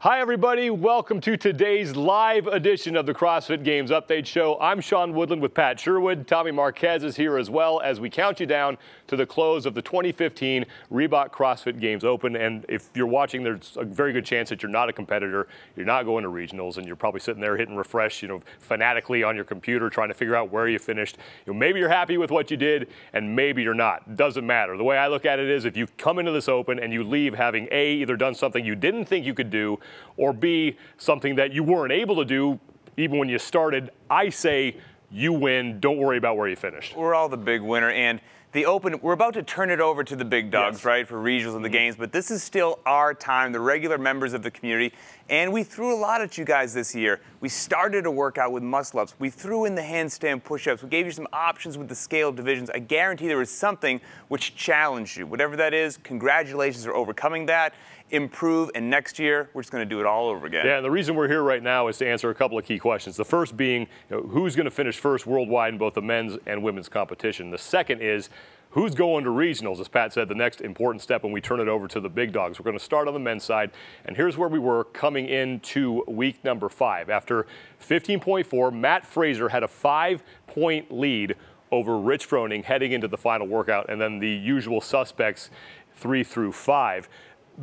Hi, everybody. Welcome to today's live edition of the CrossFit Games Update Show. I'm Sean Woodland with Pat Sherwood. Tommy Marquez is here as well as we count you down to the close of the 2015 Reebok CrossFit Games Open. And if you're watching, there's a very good chance that you're not a competitor, you're not going to regionals, and you're probably sitting there hitting refresh, fanatically on your computer trying to figure out where you finished. Maybe you're happy with what you did, and maybe you're not. Doesn't matter. The way I look at it is if you come into this Open and you leave having A, either done something you didn't think you could do, or B, something that you weren't able to do even when you started, I say you win. Don't worry about where you finished. We're all the big winner, and the Open, we're about to turn it over to the big dogs, yes, right, for regionals and the games, but this is still our time, the regular members of the community, and we threw a lot at you guys this year. We started a workout with muscle-ups. We threw in the handstand push-ups. We gave you some options with the scale divisions. I guarantee there was something which challenged you. Whatever that is, congratulations for overcoming that. Improve, and next year, we're just going to do it all over again. Yeah, and the reason we're here right now is to answer a couple of key questions. The first being, who's going to finish first worldwide in both the men's and women's competition? The second is, who's going to regionals? As Pat said, the next important step when we turn it over to the big dogs. We're going to start on the men's side, and here's where we were coming into week number 5. After 15.4, Matt Fraser had a 5-point lead over Rich Froning heading into the final workout, and then the usual suspects 3 through 5.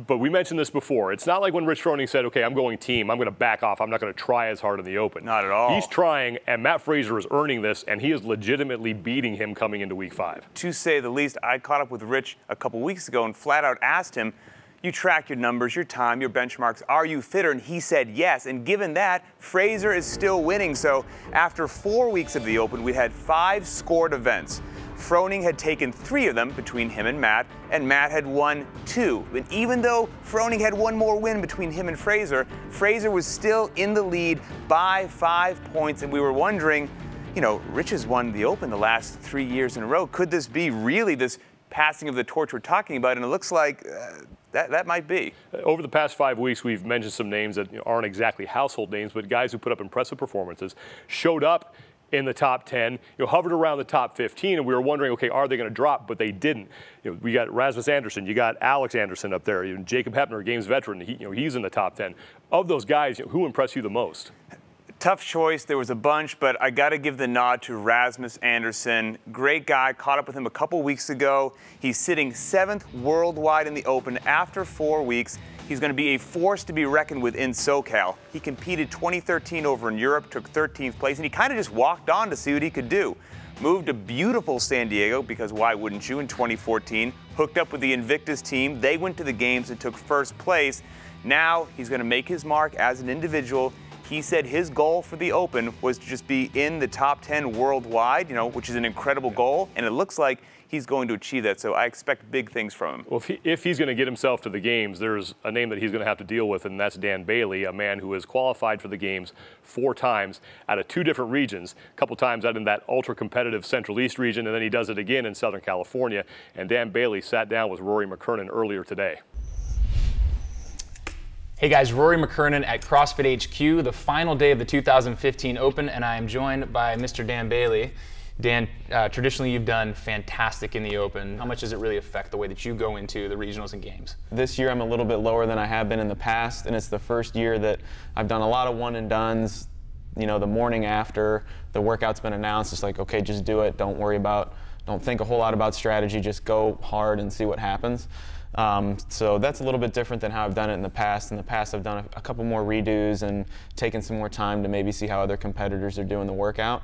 But we mentioned this before. It's not like when Rich Froning said, okay, I'm going team, I'm going to back off, I'm not going to try as hard in the Open. Not at all. He's trying, and Matt Fraser is earning this, and he is legitimately beating him coming into week 5. To say the least, I caught up with Rich a couple weeks ago and flat out asked him, you track your numbers, your time, your benchmarks, are you fitter? And he said yes, and given that, Fraser is still winning. So after 4 weeks of the Open, we had 5 scored events. Froning had taken 3 of them between him and Matt had won 2. And even though Froning had one more win between him and Fraser, Fraser was still in the lead by 5 points, and we were wondering, Rich has won the Open the last 3 years in a row. Could this be really this passing of the torch we're talking about? And it looks like that might be. Over the past 5 weeks, we've mentioned some names that aren't exactly household names, but guys who put up impressive performances, showed up in the top 10, hovered around the top 15, and we were wondering, okay, are they going to drop? But they didn't. We got Rasmus Anderson, you got Alex Anderson up there, Jacob Hepner, Games veteran, he's in the top 10. Of those guys, who impressed you the most? Tough choice. There was a bunch, but I got to give the nod to Rasmus Anderson. Great guy. Caught up with him a couple weeks ago. He's sitting 7th worldwide in the Open after 4 weeks. He's going to be a force to be reckoned with in SoCal. He competed 2013 over in Europe, took 13th place, and he kind of just walked on to see what he could do. Moved to beautiful San Diego, because why wouldn't you, in 2014. Hooked up with the Invictus team. They went to the games and took 1st place. Now he's going to make his mark as an individual. He said his goal for the Open was to just be in the top 10 worldwide, which is an incredible goal, and it looks like he's going to achieve that, so I expect big things from him. Well, if he's going to get himself to the games, there's a name that he's going to have to deal with, and that's Dan Bailey, a man who has qualified for the games 4 times out of 2 different regions, a couple times out in that ultra-competitive Central East region, and then he does it again in Southern California, and Dan Bailey sat down with Rory McKernan earlier today. Hey guys, Rory McKernan at CrossFit HQ, the final day of the 2015 Open, and I am joined by Mr. Dan Bailey. Dan, traditionally you've done fantastic in the Open. How much does it really affect the way that you go into the regionals and games? This year I'm a little bit lower than I have been in the past, and it's the first year that I've done a lot of one and dones. The morning after the workout's been announced, it's like, okay, just do it. Don't think a whole lot about strategy, just go hard and see what happens. So that's a little bit different than how I've done it in the past. In the past, I've done a couple more redos and taken some more time to maybe see how other competitors are doing the workout.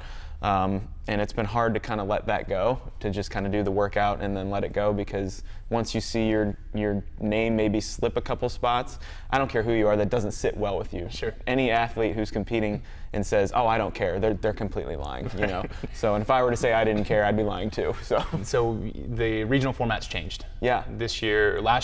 And it's been hard to kind of let that go, to just kind of do the workout and then let it go, because once you see your name maybe slip a couple spots, I don't care who you are, that doesn't sit well with you. Sure. Any athlete who's competing and says, oh, I don't care, they're completely lying, So, and if I were to say I didn't care, I'd be lying too, So the regional format's changed. Yeah. Last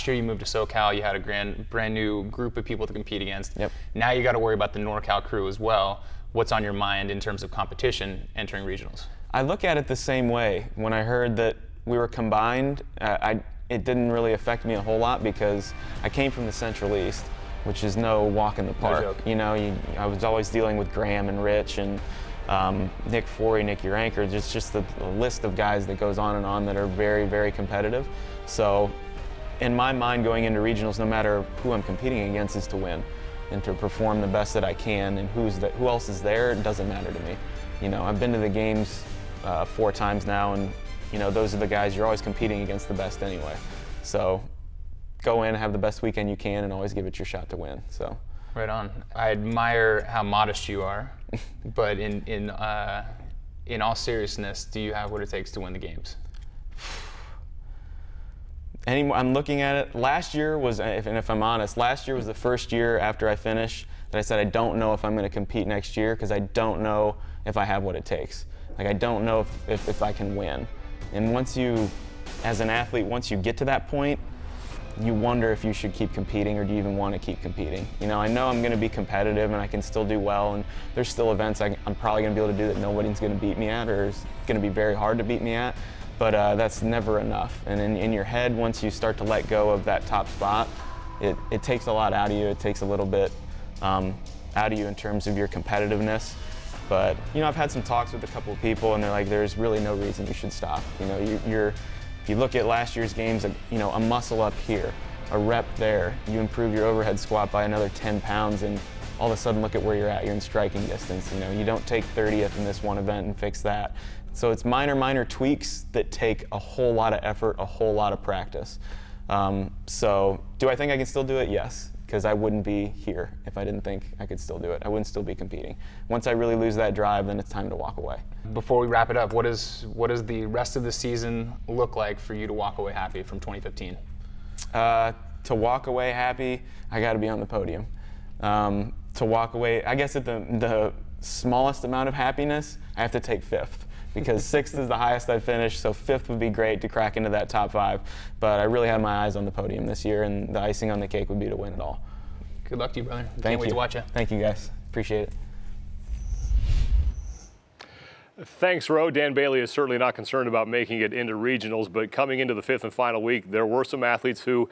year you moved to SoCal, you had a brand new group of people to compete against. Yep. Now you got to worry about the NorCal crew as well. What's on your mind in terms of competition entering regionals? I look at it the same way. When I heard that we were combined, it didn't really affect me a whole lot, because I came from the Central East, which is no walk in the park. No joke. I was always dealing with Graham and Rich and Nick Forey, Nick Uranker. It's just the list of guys that goes on and on that are very, very competitive. So in my mind, going into regionals, no matter who I'm competing against, is to win. and to perform the best that I can. And who else is there, it doesn't matter to me. You know, I've been to the games 4 times now, and you know, those are the guys you're always competing against the best anyway. So go in, have the best weekend you can, and always give it your shot to win. So. Right on. I admire how modest you are, but in all seriousness, do you have what it takes to win the games? I'm looking at it. Last year was, and if I'm honest, last year was the first year after I finished that I said I don't know if I'm going to compete next year because I don't know if I have what it takes. Like, I don't know if I can win. And once you, as an athlete, once you get to that point, you wonder if you should keep competing or do you even want to keep competing. You know I'm going to be competitive and I can still do well, and there's still events I'm probably going to be able to do that nobody's going to beat me at, or is going to be very hard to beat me at, but that's never enough. And in your head, once you start to let go of that top spot, it takes a lot out of you. It takes a little bit out of you in terms of your competitiveness. But you know, I've had some talks with a couple of people, and they're like, there's really no reason you should stop. You know, if you look at last year's games, you know, a muscle up here, a rep there, you improve your overhead squat by another 10 pounds, and all of a sudden look at where you're at. You're in striking distance. You know, you don't take 30th in this one event and fix that. So it's minor tweaks that take a whole lot of effort, a whole lot of practice. So do I think I can still do it? Yes, because I wouldn't be here if I didn't think I could still do it. I wouldn't still be competing. Once I really lose that drive, then it's time to walk away. Before we wrap it up, what does the rest of the season look like for you to walk away happy from 2015? To walk away happy, I got to be on the podium. To walk away, I guess at the smallest amount of happiness, I have to take 5th. Because 6th is the highest I've finished, so 5th would be great to crack into that top 5. But I really have my eyes on the podium this year, and the icing on the cake would be to win it all. Good luck to you, brother. Thank Can't you. wait to watch you. Thank you, guys. Appreciate it. Thanks, Ro. Dan Bailey is certainly not concerned about making it into regionals, but coming into the 5th and final week, there were some athletes who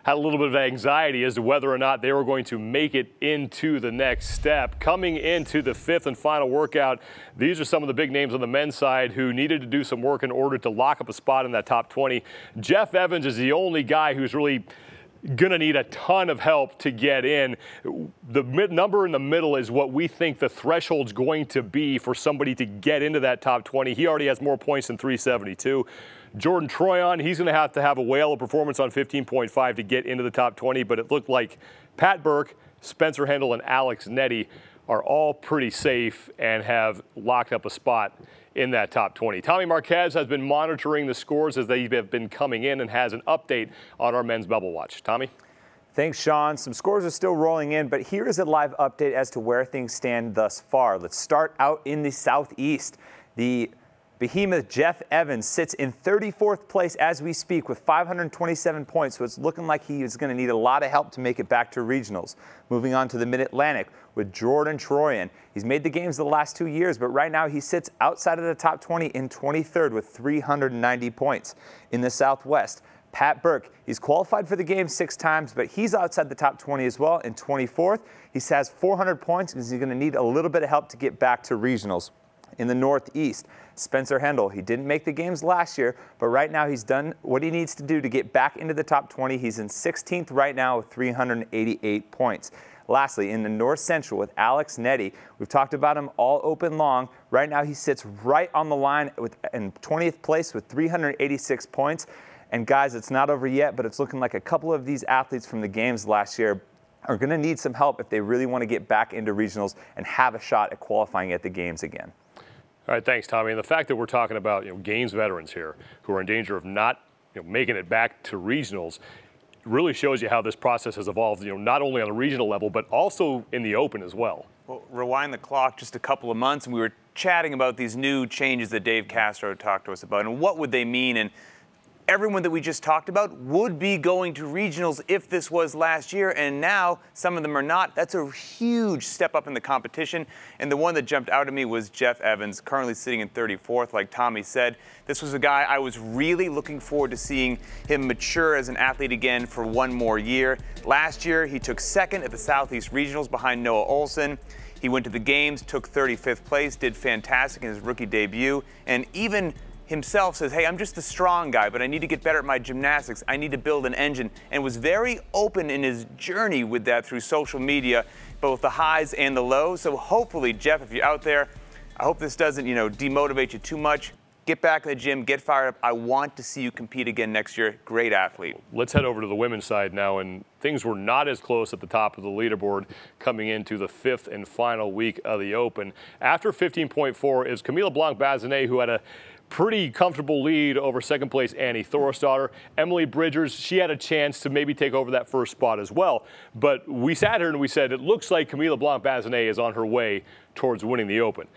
had a little bit of anxiety as to whether or not they were going to make it into the next step. Coming into the 5th and final workout, these are some of the big names on the men's side who needed to do some work in order to lock up a spot in that top 20. Jeff Evans is the only guy who's really going to need a ton of help to get in. The number in the middle is what we think the threshold's going to be for somebody to get into that top 20. He already has more points than 372. Jordan Troyon, he's going to have a whale of performance on 15.5 to get into the top 20, but it looked like Pat Burke, Spencer Hendel, and Alex Nettie are all pretty safe and have locked up a spot in that top 20. Tommy Marquez has been monitoring the scores as they have been coming in and has an update on our men's bubble watch. Tommy? Thanks, Sean. Some scores are still rolling in, but here is a live update as to where things stand thus far. Let's start out in the Southeast. The behemoth Jeff Evans sits in 34th place as we speak with 527 points, so it's looking like he is going to need a lot of help to make it back to regionals. Moving on to the Mid-Atlantic with Jordan Troyon. He's made the games the last 2 years, but right now he sits outside of the top 20 in 23rd with 390 points. In the Southwest, Pat Burke, he's qualified for the game 6 times, but he's outside the top 20 as well in 24th. He has 400 points because he's going to need a little bit of help to get back to regionals. In the Northeast, Spencer Hendel, he didn't make the games last year, but right now he's done what he needs to do to get back into the top 20. He's in 16th right now with 388 points. Lastly, in the North Central with Alex Nettie, we've talked about him all open long. Right now he sits right on the line in 20th place with 386 points. And guys, it's not over yet, but it's looking like a couple of these athletes from the games last year are going to need some help if they really want to get back into regionals and have a shot at qualifying at the games again. All right, thanks, Tommy. And the fact that we're talking about games veterans here who are in danger of not making it back to regionals really shows you how this process has evolved. Not only on the regional level, but also in the Open as well. Well, rewind the clock just a couple of months, and we were chatting about these new changes that Dave Castro talked to us about, and what would they mean. And everyone that we just talked about would be going to regionals if this was last year, and now some of them are not. That's a huge step up in the competition, and the one that jumped out at me was Jeff Evans, currently sitting in 34th, like Tommy said. This was a guy I was really looking forward to seeing him mature as an athlete again for one more year. Last year, he took 2nd at the Southeast Regionals behind Noah Olson. He went to the games, took 35th place, did fantastic in his rookie debut, and even himself says, hey, I'm just a strong guy, but I need to get better at my gymnastics. I need to build an engine, and was very open in his journey with that through social media, both the highs and the lows. So hopefully, Jeff, if you're out there, I hope this doesn't, demotivate you too much. Get back in the gym, get fired up. I want to see you compete again next year. Great athlete. Let's head over to the women's side now, and things were not as close at the top of the leaderboard coming into the 5th and final week of the Open. After 15.4 is Camille Blanc-Bazinet, who had a pretty comfortable lead over second place Annie Thorisdottir. Emily Bridgers, she had a chance to maybe take over that first spot as well. But we sat here and we said, it looks like Camille Blanc-Bazinet is on her way towards winning the Open.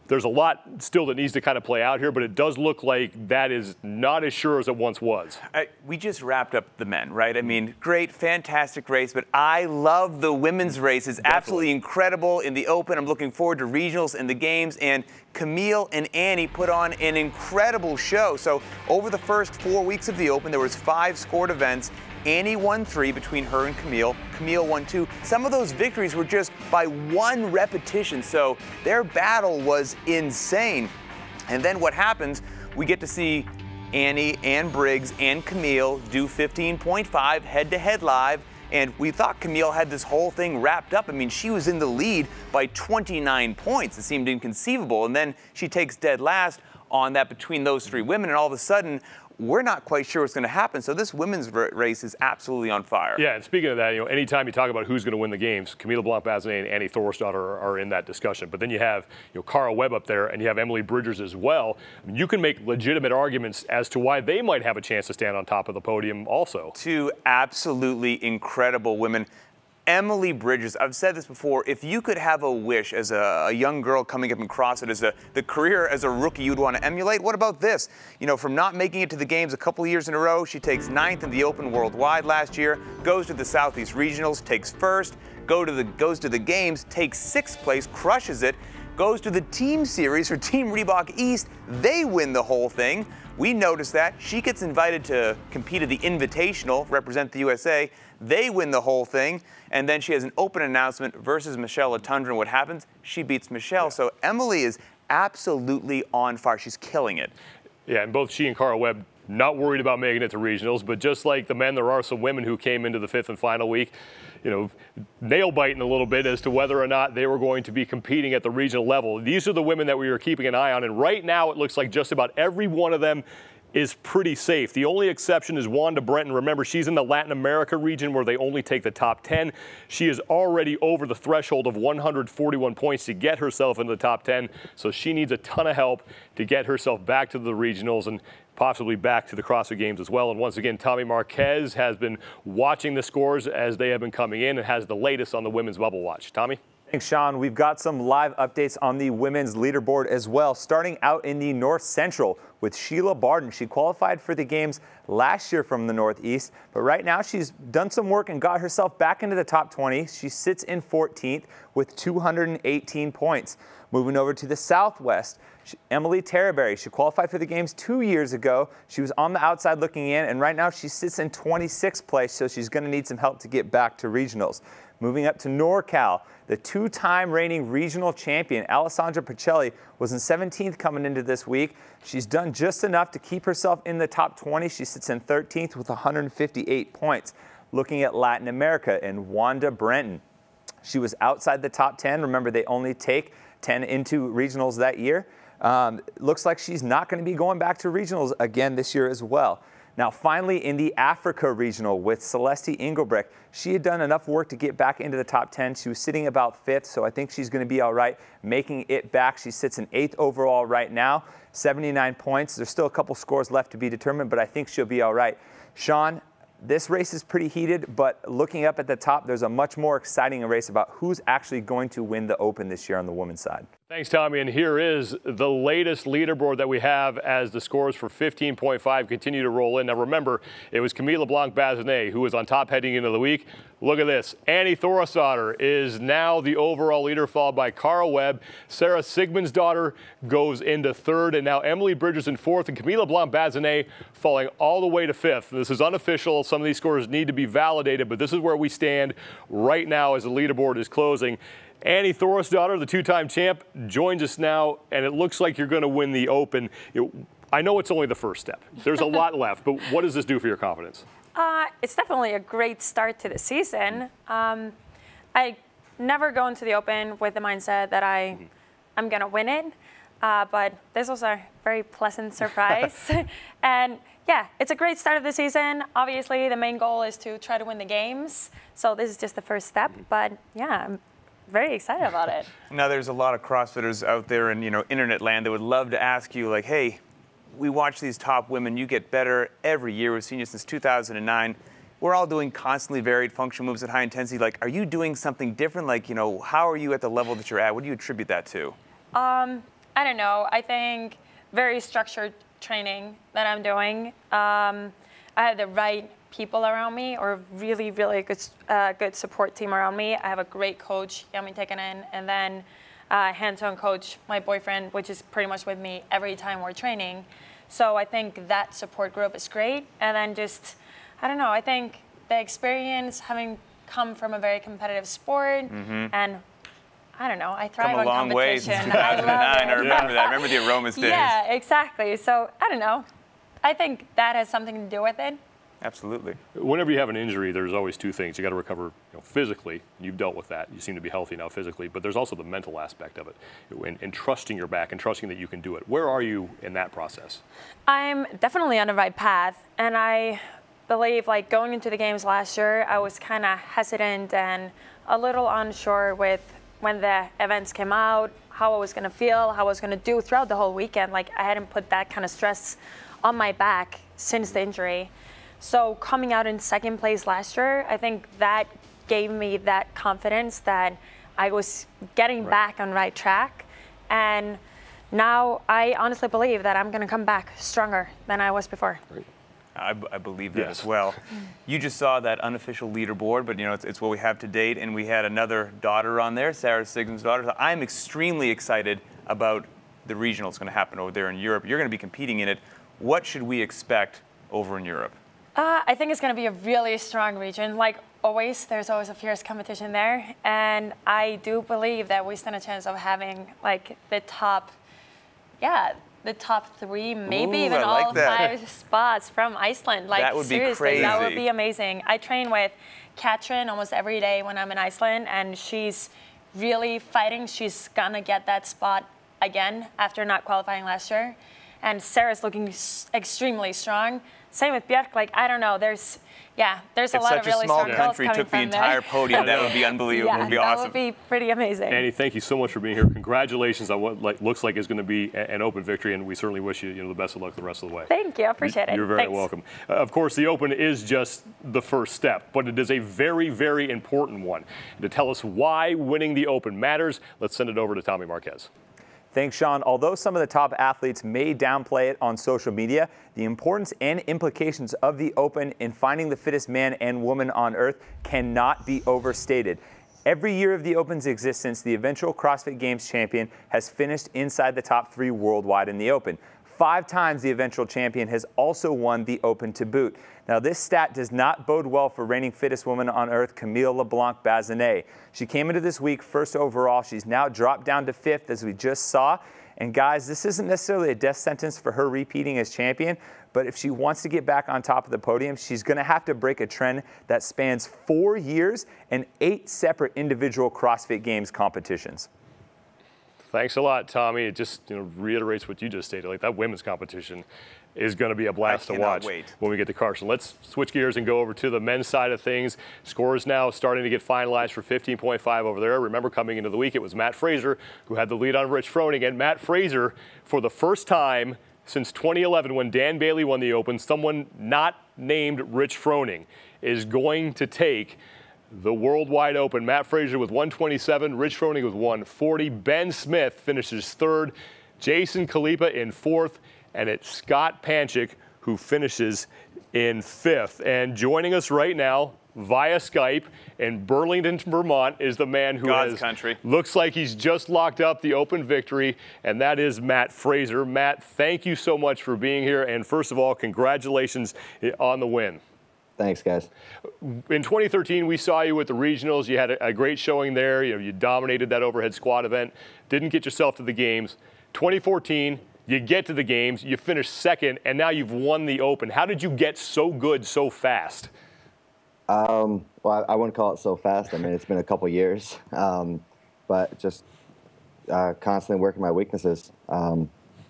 There's a lot still that needs to kind of play out here, but it does look like that is not as sure as it once was. We just wrapped up the men, right? I mean, great, fantastic race, but I love the women's race. It's absolutely incredible in the Open. I'm looking forward to regionals and the games, and Camille and Annie put on an incredible show. So over the first 4 weeks of the Open, there was 5 scored events. Annie won 3 between her and Camille. Camille won 2. Some of those victories were just by 1 repetition, so their battle was insane. And then what happens, we get to see Annie and Briggs and Camille do 15.5 head-to-head live, and we thought Camille had this whole thing wrapped up. I mean, she was in the lead by 29 points. It seemed inconceivable. And then she takes dead last on that between those 3 women, and all of a sudden, we're not quite sure what's going to happen. So this women's race is absolutely on fire. Yeah, and speaking of that, anytime you talk about who's going to win the games, Camille Blanc-Bazinet and Annie Thorisdottir are in that discussion. But then you have Cara Webb up there, and you have Emily Bridgers as well. I mean, you can make legitimate arguments as to why they might have a chance to stand on top of the podium also. 2 absolutely incredible women. Emily Bridgers, I've said this before, if you could have a wish as a young girl coming up in CrossFit, as the career as a rookie you'd want to emulate, what about this? From not making it to the games a couple of years in a row, she takes 9th in the Open worldwide last year, goes to the Southeast Regionals, takes 1st, goes to the games, takes 6th place, crushes it, goes to the team series for Team Reebok East, they win the whole thing. We noticed that. She gets invited to compete at the Invitational, represent the USA. They win the whole thing. And then she has an open announcement versus Michelle Latundra. And what happens? She beats Michelle. Yeah. So Emily is absolutely on fire. She's killing it. Yeah, and both she and Cara Webb not worried about making it to regionals, but just like the men, there are some women who came into the 5th and final week, nail biting a little bit as to whether or not they were going to be competing at the regional level. These are the women that we were keeping an eye on, and right now it looks like just about every one of them is pretty safe. The only exception is Wanda Brenton. Remember, she's in the Latin America region where they only take the top 10. She is already over the threshold of 141 points to get herself into the top 10, so she needs a ton of help to get herself back to the regionals and possibly back to the CrossFit Games as well. And once again, Tommy Marquez has been watching the scores as they have been coming in and has the latest on the women's bubble watch. Tommy? Thanks, Sean. We've got some live updates on the women's leaderboard as well, starting out in the North Central with Sheila Barden. She qualified for the games last year from the Northeast, but right now she's done some work and got herself back into the top 20. She sits in 14th with 218 points. Moving over to the Southwest, Emily Terraberry. She qualified for the games 2 years ago. She was on the outside looking in, and right now she sits in 26th place, so she's going to need some help to get back to regionals. Moving up to NorCal, the 2-time reigning regional champion, Alessandra Pacelli, was in 17th coming into this week. She's done just enough to keep herself in the top 20. She sits in 13th with 158 points. Looking at Latin America and Wanda Brenton. She was outside the top 10. Remember, they only take 10 into regionals that year. Looks like she's not going to be going back to regionals again this year as well. Now, finally, in the Africa regional with Celeste Engelbrecht, she had done enough work to get back into the top 10. She was sitting about 5th, so I think she's going to be all right making it back. She sits in 8th overall right now, 79 points. There's still a couple scores left to be determined, but I think she'll be all right. Sean, this race is pretty heated, but looking up at the top, there's a much more exciting race about who's actually going to win the Open this year on the women's side. Thanks, Tommy. And here is the latest leaderboard that we have as the scores for 15.5 continue to roll in. Now, remember, it was Camille Blanc-Bazinet who was on top heading into the week. Look at this. Annie Thorisdottir is now the overall leader, followed by Cara Webb. Sarah Sigmundsdottir goes into 3rd, and now Emily Bridgers in 4th, and Camille Blanc-Bazinet falling all the way to 5th. This is unofficial. Some of these scores need to be validated, but this is where we stand right now as the leaderboard is closing. Annie Thorisdottir, the 2-time champ, joins us now, and it looks like you're going to win the Open. I know it's only the first step. There's a lot left, but what does this do for your confidence? It's definitely a great start to the season. I never go into the Open with the mindset that I'm going to win it, but this was a very pleasant surprise. And yeah, it's a great start of the season. Obviously, the main goal is to try to win the games, so this is just the first step, but yeah, I'm very excited about it. Now, there's a lot of CrossFitters out there in, internet land that would love to ask you, like, hey, we watch these top women. You get better every year. We've seen you since 2009. We're all doing constantly varied function moves at high intensity. Like, are you doing something different? Like, how are you at the level that you're at? What do you attribute that to? I don't know. I think very structured training that I'm doing. I have the right people around me, or really, really good support team around me. I have a great coach, Yami Tekkanen, and then hands-on coach, my boyfriend, which is pretty much with me every time we're training. So I think that support group is great. And then just, I don't know, I think the experience having come from a very competitive sport, and I don't know, I thrive on competition. Come a long way since 2009, I remember that. I remember the Aromas days. Yeah, exactly. So I don't know. I think that has something to do with it. Absolutely. Whenever you have an injury, there's always two things. You got to recover physically. You've dealt with that. You seem to be healthy now physically, but there's also the mental aspect of it, and trusting your back and trusting that you can do it. Where are you in that process? I'm definitely on the right path, and I believe, like, going into the games last year, I was kind of hesitant and a little unsure with when the events came out, how I was going to feel, how I was going to do throughout the whole weekend. Like, I hadn't put that kind of stress on my back since the injury. So coming out in second place last year, I think that gave me that confidence that I was getting back on right track. And now I honestly believe that I'm going to come back stronger than I was before. Right. I believe that as well. You just saw that unofficial leaderboard, but it's what we have to date, and we had another daughter on there, Sarah Sigmund's daughter. So I'm extremely excited about the regional that's going to happen over there in Europe. You're going to be competing in it. What should we expect over in Europe? I think it's going to be a really strong region. Like always, there's always a fierce competition there. And I do believe that we stand a chance of having like the top three, maybe even all 5 spots from Iceland. Like, that would be seriously, crazy. That would be amazing. I train with Katrin almost every day when I'm in Iceland, and she's really fighting. She's going to get that spot again after not qualifying last year. And Sarah's looking extremely strong. Same with Björk. Like, I don't know. There's a lot of really strong girls coming from there. If such a small country took the entire podium, that would be unbelievable. It would be awesome. That would be pretty amazing. Annie, thank you so much for being here. Congratulations on what looks like is going to be an Open victory, and we certainly wish you the best of luck the rest of the way. Thank you. I appreciate it. You're very welcome. Of course, the Open is just the first step, but it is a very, very important one. And to tell us why winning the Open matters, let's send it over to Tommy Marquez. Thanks, Sean. Although some of the top athletes may downplay it on social media, the importance and implications of the Open in finding the fittest man and woman on Earth cannot be overstated. Every year of the Open's existence, the eventual CrossFit Games champion has finished inside the top 3 worldwide in the Open. 5 times the eventual champion has also won the Open to boot. Now, this stat does not bode well for reigning fittest woman on Earth, Camille LeBlanc-Bazinet. She came into this week first overall. She's now dropped down to 5th, as we just saw. And guys, this isn't necessarily a death sentence for her repeating as champion, but if she wants to get back on top of the podium, she's going to have to break a trend that spans 4 years and 8 separate individual CrossFit Games competitions. Thanks a lot, Tommy. It just reiterates what you just stated. Like, that women's competition is going to be a blast to watch when we get to Carson. Let's switch gears and go over to the men's side of things. Scores now starting to get finalized for 15.5 over there. Remember, coming into the week, it was Matt Fraser who had the lead on Rich Froning. And Matt Fraser, for the first time since 2011, when Dan Bailey won the Open, someone not named Rich Froning is going to take the Worldwide Open. Matt Fraser with 127, Rich Froning with 140. Ben Smith finishes 3rd, Jason Khalipa in 4th, and it's Scott Panchik who finishes in 5th. And joining us right now via Skype in Burlington, Vermont, is the man who looks like he's just locked up the Open victory, and that is Matt Fraser. Matt, thank you so much for being here, and first of all, congratulations on the win. Thanks, guys. In 2013, we saw you at the regionals. You had a great showing there. You dominated that overhead squat event. Didn't get yourself to the games. 2014, You get to the games, you finish second, and now you've won the Open. How did you get so good so fast? Well, I wouldn't call it so fast. I mean, it's been a couple years, but just constantly working my weaknesses.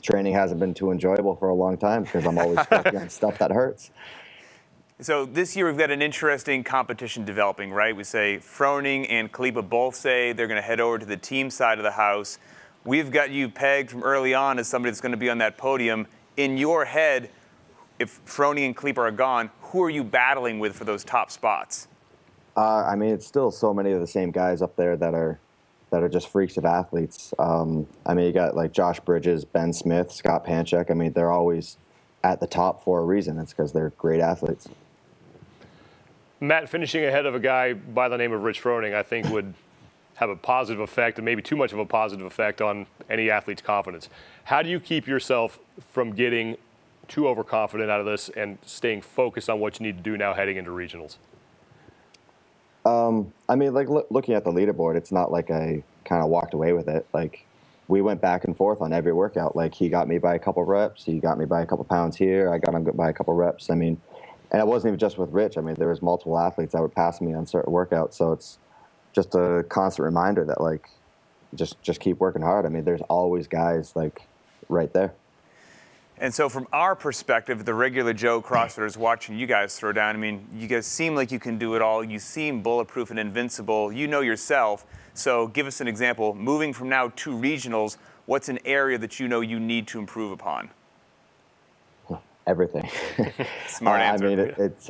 Training hasn't been too enjoyable for a long time because I'm always working on stuff that hurts. So this year we've got an interesting competition developing, right? We say Froning and Khalipa both say they're going to head over to the team side of the house. We've got you pegged from early on as somebody that's going to be on that podium. In your head, if Froning and Khalipa are gone, who are you battling with for those top spots? I mean, it's still so many of the same guys up there that are just freaks of athletes. I mean, you got like Josh Bridges, Ben Smith, Scott Panchek. I mean, they're always at the top for a reason. It's because they're great athletes. Matt, finishing ahead of a guy by the name of Rich Froning, I think would have a positive effect, and maybe too much of a positive effect on any athlete's confidence. How do you keep yourself from getting too overconfident out of this and staying focused on what you need to do now heading into regionals? I mean, like looking at the leaderboard, it's not like I kind of walked away with it. Like we went back and forth on every workout. Like he got me by a couple reps, he got me by a couple pounds here, I got him by a couple reps. I mean, and it wasn't even just with Rich. I mean, there was multiple athletes that would pass me on certain workouts. So it's just a constant reminder that like, just keep working hard. I mean, there's always guys like right there. And so from our perspective, the regular Joe CrossFitters watching you guys throw down, I mean, you guys seem like you can do it all. You seem bulletproof and invincible. You know yourself. So give us an example. Moving from now to regionals, what's an area that you know you need to improve upon? Everything. Smart answer. I mean, it's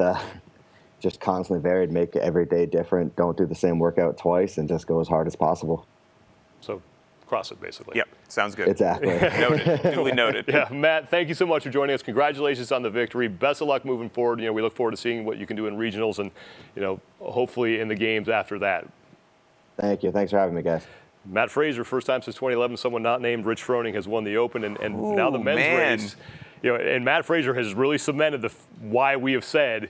just constantly varied, make every day different. Don't do the same workout twice and just go as hard as possible. So CrossFit, basically. Yep, sounds good. Exactly. Noted, duly noted. Yeah, Matt, thank you so much for joining us. Congratulations on the victory. Best of luck moving forward. You know, we look forward to seeing what you can do in regionals and, you know, hopefully in the games after that. Thank you. Thanks for having me, guys. Matt Fraser, first time since 2011, someone not named Rich Froning has won the Open, and Ooh, now the men's man. race. You know, and Matt Fraser has really cemented why we have said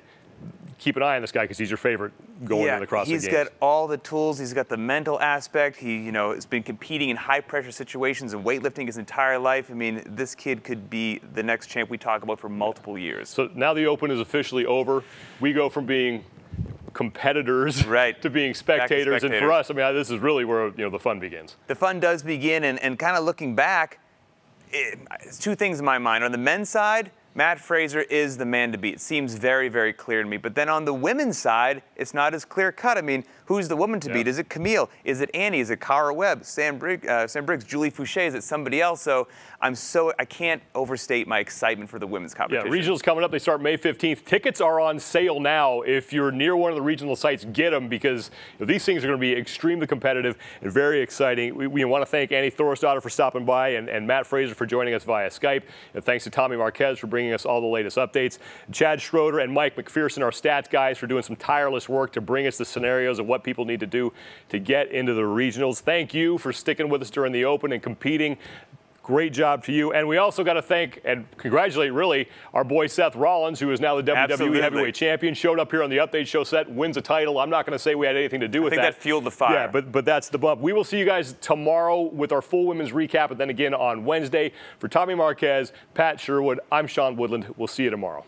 keep an eye on this guy because he's your favorite going into the CrossFit Games. He's got all the tools. He's got the mental aspect. He, you know, has been competing in high-pressure situations and weightlifting his entire life. I mean, this kid could be the next champ we talk about for multiple years. So now the Open is officially over. We go from being competitors to being spectators. And for us, I mean, this is really where the fun begins. The fun does begin, and kind of looking back, it's two things in my mind. On the men's side, Matt Fraser is the man to beat. It seems very, very clear to me. But then on the women's side, it's not as clear cut. I mean, who's the woman to beat? Is it Camille? Is it Annie? Is it Cara Webb? Sam Briggs? Julie Fouché? Is it somebody else? So I can't overstate my excitement for the women's competition. Yeah, regionals coming up. They start May 15th. Tickets are on sale now. If you're near one of the regional sites, get them because these things are going to be extremely competitive and very exciting. We want to thank Annie Thorisdottir for stopping by and Matt Fraser for joining us via Skype. And thanks to Tommy Marquez for bringing us all the latest updates. Chad Schroeder and Mike McPherson, our stats guys, for doing some tireless work to bring us the scenarios of what people need to do to get into the regionals. Thank you for sticking with us during the Open and competing. Great job to you. And we also got to thank and congratulate, really, our boy Seth Rollins, who is now the WWE Heavyweight Champion. Showed up here on the Update Show set, wins a title. I'm not going to say we had anything to do with that. I think that fueled the fire. Yeah, but that's the bump. We will see you guys tomorrow with our full women's recap, and then again on Wednesday. For Tommy Marquez, Pat Sherwood, I'm Sean Woodland. We'll see you tomorrow.